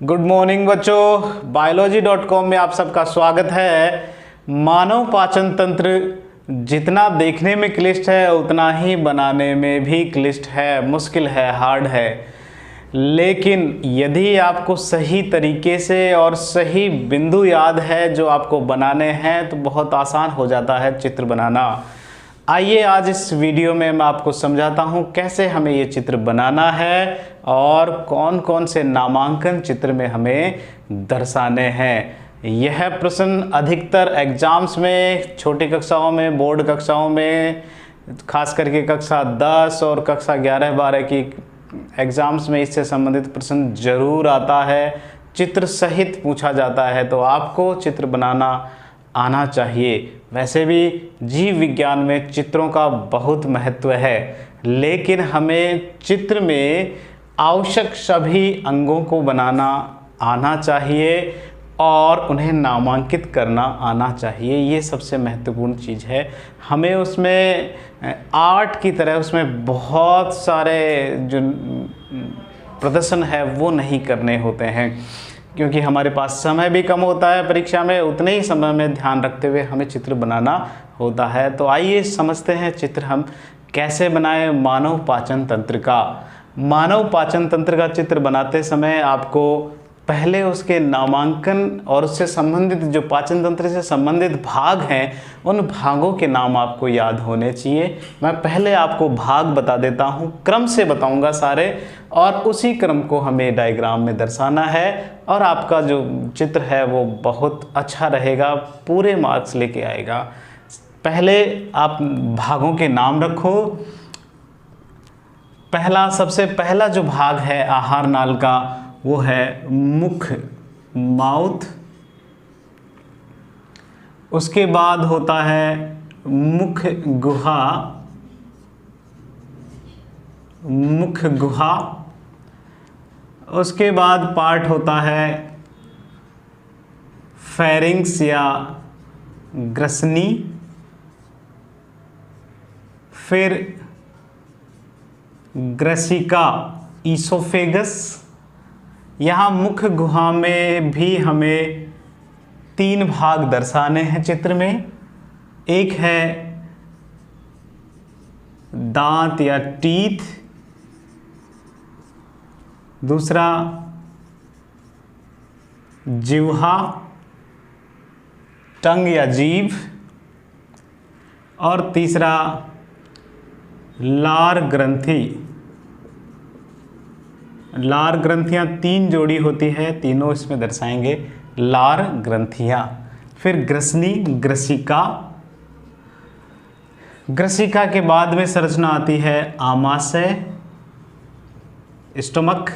Good morning बच्चों, biology.com में आप सबका स्वागत है। मानव पाचन तंत्र जितना देखने में क्लिष्ट है उतना ही बनाने में भी क्लिष्ट है, मुश्किल है, हार्ड है। लेकिन यदि आपको सही तरीके से और सही बिंदु याद है जो आपको बनाने हैं तो बहुत आसान हो जाता है चित्र बनाना। आइए आज इस वीडियो में मैं आपको समझाता हूँ कैसे हमें ये चित्र बनाना है और कौन कौन से नामांकन चित्र में हमें दर्शाने हैं। यह प्रश्न अधिकतर एग्जाम्स में, छोटी कक्षाओं में, बोर्ड कक्षाओं में, खास करके कक्षा 10 और कक्षा 11-12 की एग्ज़ाम्स में इससे संबंधित प्रश्न जरूर आता है। चित्र सहित पूछा जाता है, तो आपको चित्र बनाना आना चाहिए। वैसे भी जीव विज्ञान में चित्रों का बहुत महत्व है, लेकिन हमें चित्र में आवश्यक सभी अंगों को बनाना आना चाहिए और उन्हें नामांकित करना आना चाहिए। ये सबसे महत्वपूर्ण चीज़ है। हमें उसमें आर्ट की तरह उसमें बहुत सारे जो प्रदर्शन है वो नहीं करने होते हैं, क्योंकि हमारे पास समय भी कम होता है परीक्षा में। उतने ही समय में ध्यान रखते हुए हमें चित्र बनाना होता है। तो आइए समझते हैं चित्र हम कैसे बनाएं। मानव पाचन तंत्र का चित्र बनाते समय आपको पहले उसके नामांकन और उससे संबंधित जो पाचन तंत्र से संबंधित भाग हैं उन भागों के नाम आपको याद होने चाहिए। मैं पहले आपको भाग बता देता हूँ, क्रम से बताऊँगा सारे, और उसी क्रम को हमें डायग्राम में दर्शाना है और आपका जो चित्र है वो बहुत अच्छा रहेगा, पूरे मार्क्स लेके आएगा। पहले आप भागों के नाम रखो। सबसे पहला जो भाग है आहार नाल का वो है मुख, माउथ। उसके बाद होता है मुख गुहा। उसके बाद पार्ट होता है फेरिंक्स या ग्रसनी। फिर ग्रसिका, ईसोफेगस। यहाँ मुख गुहा में भी हमें 3 भाग दर्शाने हैं चित्र में। एक है दांत या टीथ, दूसरा जिह्वा, टंग या जीभ, और तीसरा लार ग्रंथि। लार ग्रंथियाँ 3 जोड़ी होती है, तीनों इसमें दर्शाएंगे लार ग्रंथियाँ। फिर ग्रसनी, ग्रसिका। ग्रसिका के बाद में संरचना आती है आमाशय, स्टमक।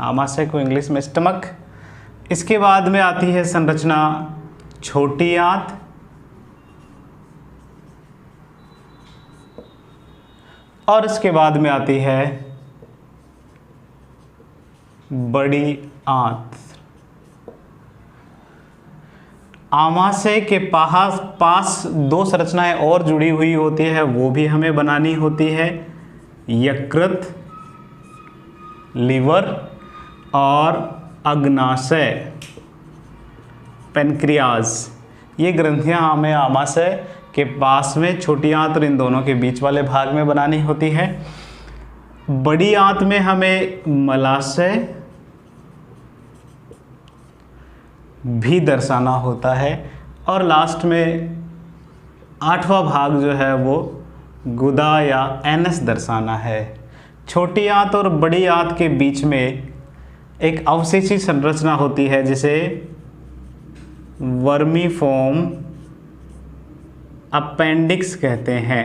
आमाशय को इंग्लिश में स्टमक। इसके बाद में आती है संरचना छोटी आंत, और इसके बाद में आती है बड़ी आंत। आमाशय के पास 2 संरचनाएं और जुड़ी हुई होती है, वो भी हमें बनानी होती है। यकृत, लीवर, और अग्नाशय, पेनक्रियाज। ये ग्रंथियां हमें आमाशय के पास में, छोटी आंत और इन दोनों के बीच वाले भाग में बनानी होती है। बड़ी आंत में हमें मलाशय भी दर्शाना होता है, और लास्ट में 8वां भाग जो है वो गुदा या एनस दर्शाना है। छोटी आंत और बड़ी आंत के बीच में एक अवशेषी संरचना होती है जिसे वर्मीफॉर्म अपेंडिक्स कहते हैं।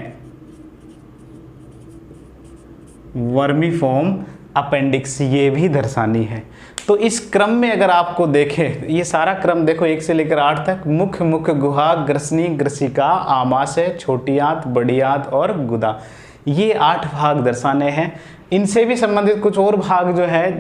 वर्मीफॉर्म अपेंडिक्स ये भी दर्शानी है। तो इस क्रम में अगर आपको देखें, ये सारा क्रम देखो 1 से लेकर 8 तक, मुख, मुख गुहा, ग्रसनी, ग्रसिका, आमाशय, छोटी आंत, बड़ी आंत और गुदा, ये 8 भाग दर्शाने हैं। इनसे भी संबंधित कुछ और भाग जो है,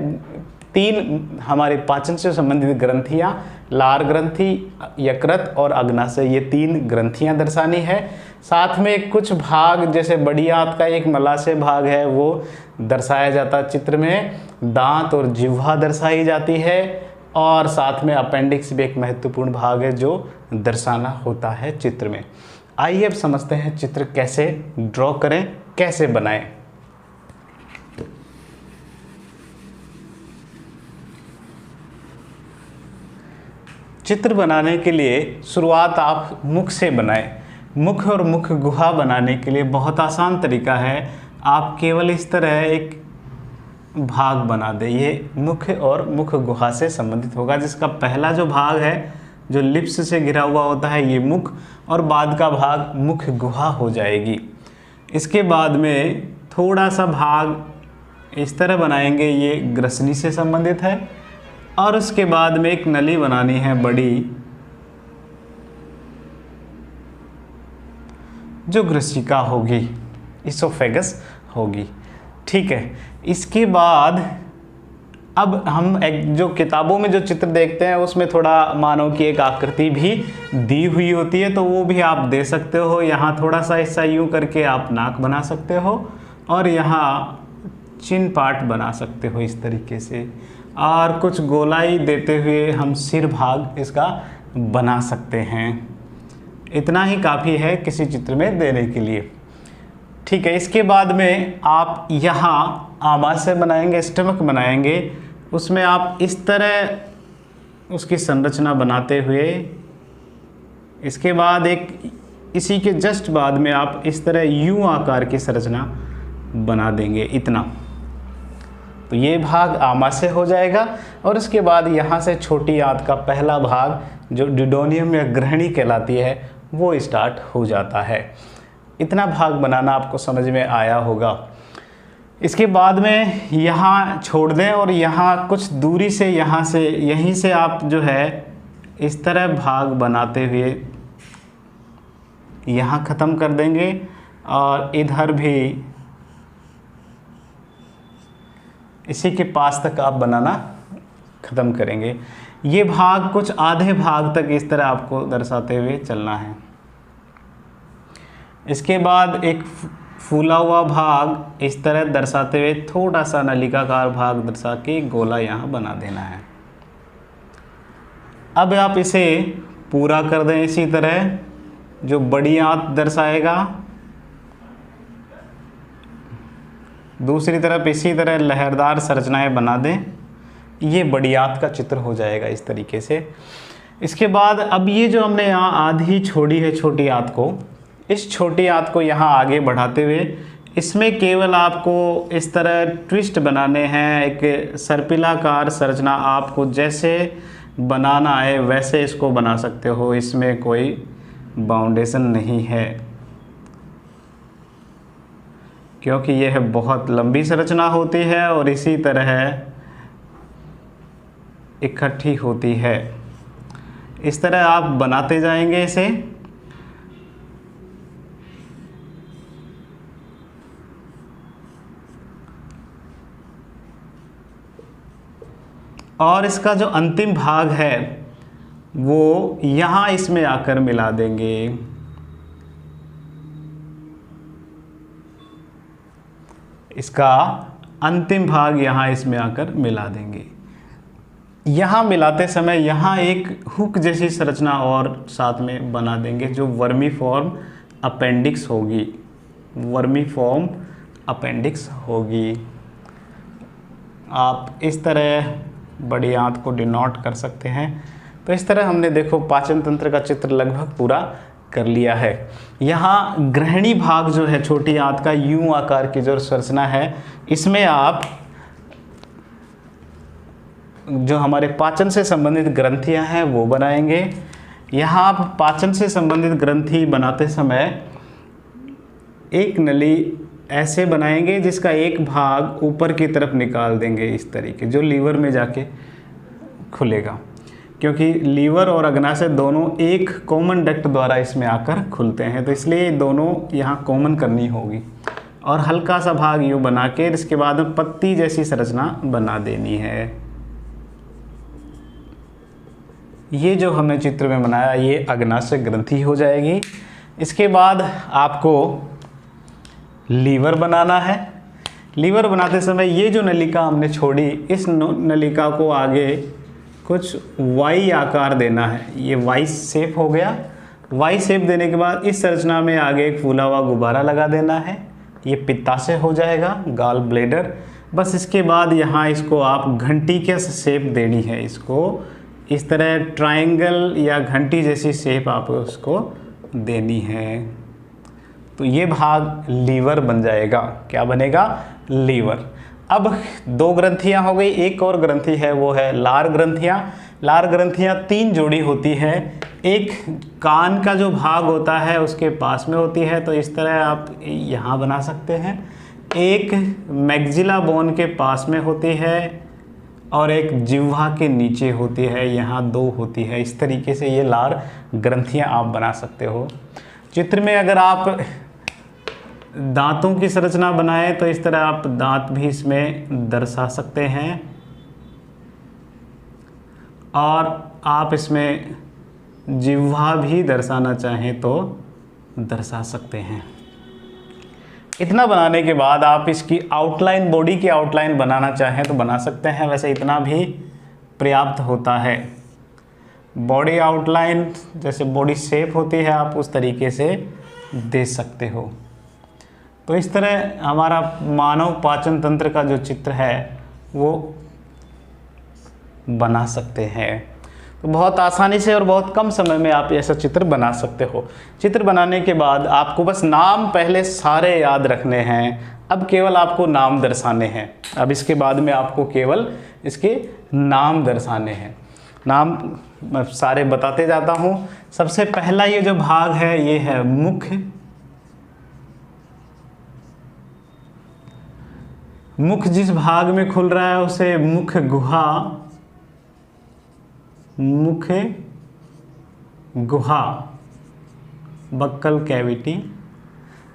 3 हमारे पाचन से संबंधित ग्रंथियाँ, लार ग्रंथि, यकृत और अग्नाशय, ये 3 ग्रंथियाँ दर्शानी है। साथ में कुछ भाग जैसे बड़ी आंत का एक मलाशय भाग है वो दर्शाया जाता है चित्र में, दांत और जिह्वा दर्शाई जाती है, और साथ में अपेंडिक्स भी एक महत्वपूर्ण भाग है जो दर्शाना होता है चित्र में। आइए अब समझते हैं चित्र कैसे ड्रॉ करें, कैसे बनाएं। चित्र बनाने के लिए शुरुआत आप मुख से बनाएं। मुख और मुख गुहा बनाने के लिए बहुत आसान तरीका है, आप केवल इस तरह एक भाग बना दें। ये मुख और मुख गुहा से संबंधित होगा, जिसका पहला जो भाग है जो लिप्स से घिरा हुआ होता है ये मुख, और बाद का भाग मुख गुहा हो जाएगी। इसके बाद में थोड़ा सा भाग इस तरह बनाएंगे, ये ग्रसनी से संबंधित है, और उसके बाद में एक नली बनानी है बड़ी जो ग्रसिका होगी, इसोफेगस होगी। ठीक है, इसके बाद अब हम जो किताबों में जो चित्र देखते हैं उसमें थोड़ा मानव की एक आकृति भी दी हुई होती है, तो वो भी आप दे सकते हो। यहाँ थोड़ा सा ऐसा यूँ करके आप नाक बना सकते हो, और यहाँ चिन पार्ट बना सकते हो इस तरीके से, और कुछ गोलाई देते हुए हम सिर भाग इसका बना सकते हैं। इतना ही काफ़ी है किसी चित्र में देने के लिए। ठीक है, इसके बाद में आप यहाँ आमाशय बनाएंगे, स्टमक बनाएंगे, उसमें आप इस तरह उसकी संरचना बनाते हुए, इसके बाद एक इसी के जस्ट बाद में आप इस तरह यू आकार की संरचना बना देंगे इतना, तो ये भाग आमाशय हो जाएगा। और उसके बाद यहाँ से छोटी आंत का पहला भाग जो डिडोनियम या ग्रहणी कहलाती है वो स्टार्ट हो जाता है। इतना भाग बनाना आपको समझ में आया होगा। इसके बाद में यहाँ छोड़ दें, और यहाँ कुछ दूरी से यहाँ से यहीं से आप जो है इस तरह भाग बनाते हुए यहाँ ख़त्म कर देंगे, और इधर भी इसी के पास तक आप बनाना ख़त्म करेंगे। ये भाग कुछ आधे भाग तक इस तरह आपको दर्शाते हुए चलना है। इसके बाद एक फूला हुआ भाग इस तरह दर्शाते हुए थोड़ा सा नलिकाकार भाग दर्शा के गोला यहाँ बना देना है। अब आप इसे पूरा कर दें इसी तरह, जो बड़ी आंत दर्शाएगा दूसरी तरफ इसी तरह लहरदार संरचनाएं बना दें। ये बड़ी आंत का चित्र हो जाएगा इस तरीके से। इसके बाद अब ये जो हमने यहाँ आधी छोड़ी है छोटी आंत को, इस छोटी आंत को यहाँ आगे बढ़ाते हुए इसमें केवल आपको इस तरह ट्विस्ट बनाने हैं। एक सर्पिलाकार संरचना आपको जैसे बनाना है वैसे इसको बना सकते हो, इसमें कोई बाउंडेशन नहीं है, क्योंकि यह बहुत लंबी संरचना होती है और इसी तरह इकट्ठी होती है। इस तरह आप बनाते जाएंगे इसे। और इसका जो अंतिम भाग है वो यहाँ इसमें आकर मिला देंगे। इसका अंतिम भाग यहाँ इसमें आकर मिला देंगे। यहाँ मिलाते समय यहाँ एक हुक जैसी संरचना और साथ में बना देंगे जो वर्मीफॉर्म अपेंडिक्स होगी। वर्मीफॉर्म अपेंडिक्स होगी। आप इस तरह बड़ी आंत को डिनोट कर सकते हैं। तो इस तरह हमने देखो पाचन तंत्र का चित्र लगभग पूरा कर लिया है। यहाँ ग्रहणी भाग जो है छोटी आंत का यू आकार की जो संरचना है, इसमें आप जो हमारे पाचन से संबंधित ग्रंथियां हैं वो बनाएंगे। यहाँ आप पाचन से संबंधित ग्रंथि बनाते समय एक नली ऐसे बनाएंगे जिसका एक भाग ऊपर की तरफ निकाल देंगे इस तरीके, जो लीवर में जाके खुलेगा, क्योंकि लीवर और अग्नाशय दोनों एक कॉमन डक्ट द्वारा इसमें आकर खुलते हैं, तो इसलिए दोनों यहाँ कॉमन करनी होगी। और हल्का सा भाग यूँ बना के इसके बाद में पत्ती जैसी संरचना बना देनी है। ये जो हमने चित्र में बनाया ये अग्नाशय ग्रंथि हो जाएगी। इसके बाद आपको लीवर बनाना है। लीवर बनाते समय ये जो नलिका हमने छोड़ी, इस नलिका को आगे कुछ वाई आकार देना है। ये वाई शेप हो गया। वाई शेप देने के बाद इस संरचना में आगे एक फूला हुआ गुब्बारा लगा देना है। ये पित्ताशय हो जाएगा, गॉल ब्लैडर। बस इसके बाद यहाँ इसको आप घंटी के शेप देनी है। इसको इस तरह ट्रायंगल या घंटी जैसी शेप आप उसको देनी है। तो ये भाग लीवर बन जाएगा। क्या बनेगा? लीवर। अब 2 ग्रंथियां हो गई, एक और ग्रंथि है, वो है लार ग्रंथियां। लार ग्रंथियां 3 जोड़ी होती है। एक कान का जो भाग होता है उसके पास में होती है, तो इस तरह आप यहाँ बना सकते हैं। एक मैक्सिला बोन के पास में होती है और एक जिह्वा के नीचे होती है, यहाँ 2 होती है। इस तरीके से ये लार ग्रंथियाँ आप बना सकते हो। चित्र में अगर आप दांतों की संरचना बनाएं तो इस तरह आप दांत भी इसमें दर्शा सकते हैं और आप इसमें जिह्वा भी दर्शाना चाहें तो दर्शा सकते हैं। इतना बनाने के बाद आप इसकी आउटलाइन, बॉडी की आउटलाइन बनाना चाहें तो बना सकते हैं। वैसे इतना भी पर्याप्त होता है। बॉडी आउटलाइन जैसे बॉडी शेप होती है, आप उस तरीके से दे सकते हो। तो इस तरह हमारा मानव पाचन तंत्र का जो चित्र है वो बना सकते हैं। तो बहुत आसानी से और बहुत कम समय में आप ऐसा चित्र बना सकते हो। चित्र बनाने के बाद आपको बस नाम पहले सारे याद रखने हैं। अब केवल आपको नाम दर्शाने हैं। अब इसके बाद में आपको केवल इसके नाम दर्शाने हैं। नाम मैं सारे बताते जाता हूँ। सबसे पहला ये जो भाग है ये है मुख। मुख जिस भाग में खुल रहा है उसे मुख गुहा, मुख गुहा, बक्कल कैविटी।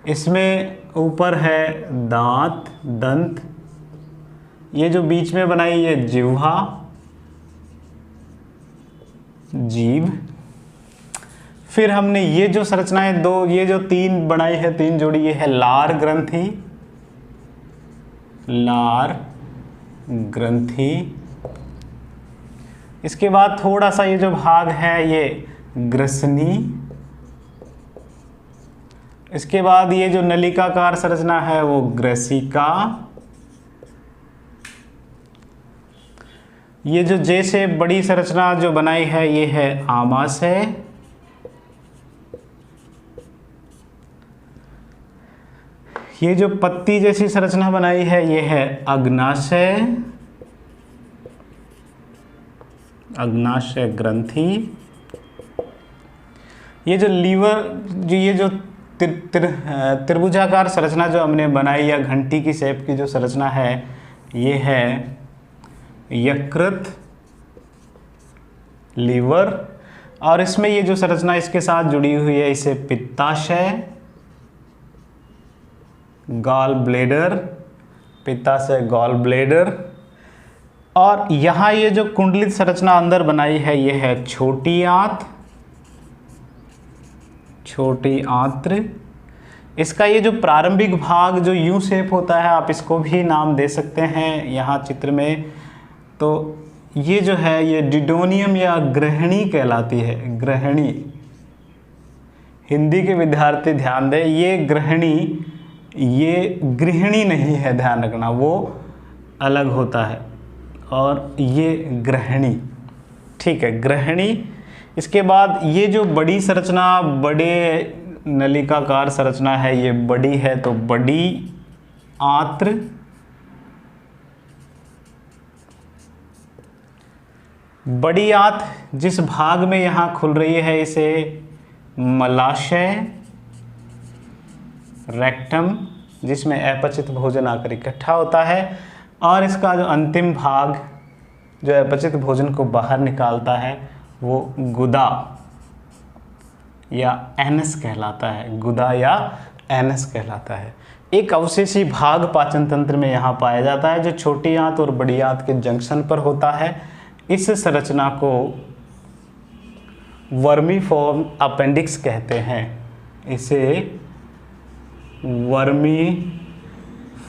इसमें ऊपर है दांत, दंत। ये जो बीच में बनाई ये जिह्वा, जीभ। फिर हमने ये जो संरचनाएं ये जो 3 बनाई है, 3 जोड़ी, ये है लार ग्रंथि, लार ग्रंथि। इसके बाद थोड़ा सा ये जो भाग है ये ग्रसनी। इसके बाद ये जो नलिकाकार संरचना है वो ग्रसिका। ये जो जैसे बड़ी संरचना जो बनाई है ये है आमाशय। ये जो पत्ती जैसी संरचना बनाई है ये है अग्नाशय, अग्नाशय ग्रंथि। ये जो लीवर, ये जो त्रिभुजाकार संरचना जो हमने बनाई या घंटी की शेप की जो संरचना है ये है यकृत, लीवर। और इसमें ये जो संरचना इसके साथ जुड़ी हुई है इसे पित्ताशय, गॉल ब्लैडर, पित्ताशय, गॉल ब्लैडर। और यहाँ ये जो कुंडलित संरचना अंदर बनाई है ये है छोटी आंत, छोटी आंत्र। इसका ये जो प्रारंभिक भाग जो यू शेप होता है आप इसको भी नाम दे सकते हैं यहाँ चित्र में। तो ये जो है ये डिडोनियम या ग्रहणी कहलाती है, ग्रहणी। हिंदी के विद्यार्थी ध्यान दें, ये ग्रहणी, ये गृहिणी नहीं है, ध्यान रखना, वो अलग होता है। और ये ग्रहणी, ठीक है, ग्रहणी। इसके बाद ये जो बड़ी संरचना, बड़े नलिकाकार संरचना है ये बड़ी है, तो बड़ी आंत्र। बड़ी आंत जिस भाग में यहाँ खुल रही है इसे मलाशय, रेक्टम, जिसमें अपचित भोजन आकर इकट्ठा होता है। और इसका जो अंतिम भाग जो अपचित भोजन को बाहर निकालता है वो गुदा या एनस कहलाता है, गुदा या एनस कहलाता है। एक अवशेषी भाग पाचन तंत्र में यहाँ पाया जाता है जो छोटी आंत और बड़ी आंत के जंक्शन पर होता है। इस संरचना को वर्मीफॉर्म अपेंडिक्स कहते हैं। इसे vermi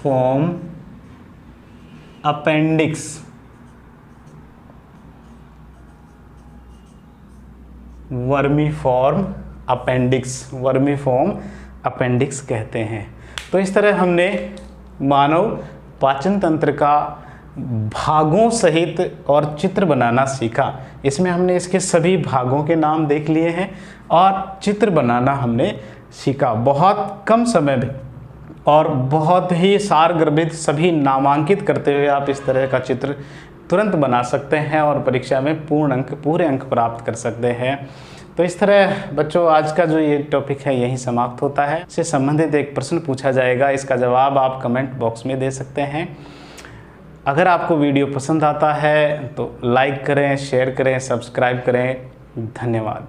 form appendix vermi form appendix कहते हैं। तो इस तरह हमने मानव पाचन तंत्र का भागों सहित और चित्र बनाना सीखा। इसमें हमने इसके सभी भागों के नाम देख लिए हैं और चित्र बनाना हमने सीखा। बहुत कम समय में और बहुत ही सारगर्भित सभी नामांकित करते हुए आप इस तरह का चित्र तुरंत बना सकते हैं और परीक्षा में पूरे अंक प्राप्त कर सकते हैं। तो इस तरह बच्चों आज का जो ये टॉपिक है यहीं समाप्त होता है। इससे संबंधित एक प्रश्न पूछा जाएगा, इसका जवाब आप कमेंट बॉक्स में दे सकते हैं। अगर आपको वीडियो पसंद आता है तो लाइक करें, शेयर करें, सब्सक्राइब करें। धन्यवाद।